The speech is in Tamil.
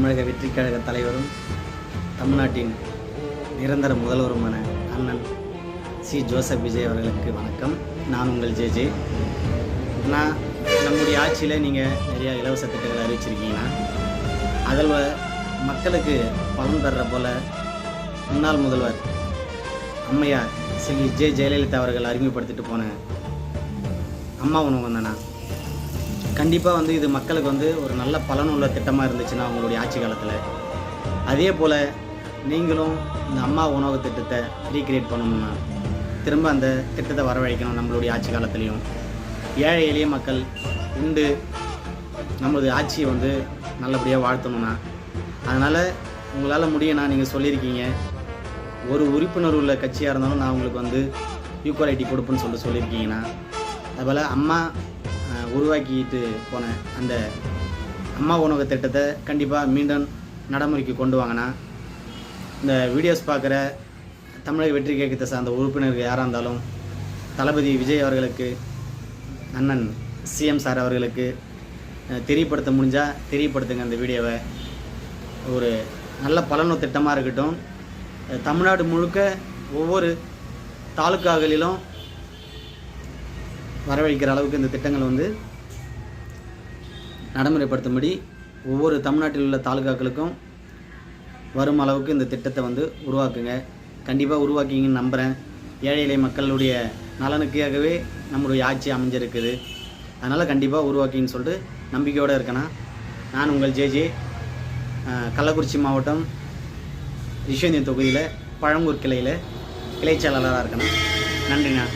தமிழக வெற்றிக் கழக தலைவரும் தமிழ்நாட்டின் நிரந்தர முதல்வருமான அண்ணன் சி. ஜோசப் விஜய் அவர்களுக்கு வணக்கம். நான் உங்கள் ஜே. நான் நம்முடைய ஆட்சியில் நீங்கள் நிறையா இலவச திட்டங்களை அறிவிச்சிருக்கீங்கன்னா அதில் மக்களுக்கு பலன் தர்ற போல் முன்னாள் முதல்வர் அம்மையார் ஸ்ரீ ஜெயலலிதா அவர்கள் அறிமுகப்படுத்திட்டு போன அம்மா உணவு வந்தேண்ணா கண்டிப்பாக இது மக்களுக்கு ஒரு நல்ல பலனுள்ள திட்டமாக இருந்துச்சுன்னா அவங்களுடைய ஆட்சி காலத்தில், அதே போல் நீங்களும் இந்த அம்மா உணவு திட்டத்தை ரீக்ரியேட் பண்ணணும்னா திரும்ப அந்த திட்டத்தை வரவழைக்கணும். நம்மளுடைய ஆட்சி காலத்துலேயும் ஏழை எளிய மக்கள் உண்டு நம்மளது ஆட்சியை நல்லபடியாக வாழ்த்தணும்னா, அதனால் உங்களால் முடியும்னா நீங்கள் சொல்லியிருக்கீங்க ஒரு உறுப்பினர் உள்ள கட்சியாக இருந்தாலும் நான் உங்களுக்கு ஈக்குவாலிட்டி கொடுப்பேன்னு சொல்லியிருக்கீங்கன்னா, அதுபோல் அம்மா உருவாக்கிட்டு போன அந்த அம்மா உணவு திட்டத்தை கண்டிப்பாக மீண்டும் நடைமுறைக்கு கொண்டு வாங்கினா இந்த வீடியோஸ் பார்க்குற தமிழக வெற்றி கழகத்தை சார்ந்த உறுப்பினர்கள் யாராக இருந்தாலும் தளபதி விஜய் அவர்களுக்கு, அண்ணன் சிஎம் சார் அவர்களுக்கு தெரியப்படுத்த முடிஞ்சால் தெரியப்படுத்துங்க. அந்த வீடியோவை ஒரு நல்ல பலனு திட்டமாக இருக்கட்டும். தமிழ்நாடு முழுக்க ஒவ்வொரு தாலுக்காக்களிலும் வரவழைக்கிற அளவுக்கு இந்த திட்டங்கள் நடைமுறைப்படுத்தும்படி ஒவ்வொரு தமிழ்நாட்டில் உள்ள தாலுகாக்களுக்கும் வரும் அளவுக்கு இந்த திட்டத்தை உருவாக்குங்க. கண்டிப்பாக உருவாக்கிங்கன்னு நம்புகிறேன். ஏழை எளிய மக்களுடைய நலனுக்காகவே நம்மளுடைய ஆட்சி அமைஞ்சிருக்குது. அதனால் கண்டிப்பாக உருவாக்கின்னு சொல்லிட்டு நம்பிக்கையோடு இருக்கேன்னா, நான் உங்கள் ஜே. கள்ளக்குறிச்சி மாவட்டம் ரிஷேந்திரன் தொகுதியில் பழம்பூர் கிளையில் கிளைச்செயலாளராக இருக்கேண்ணா. நன்றிண்ணா.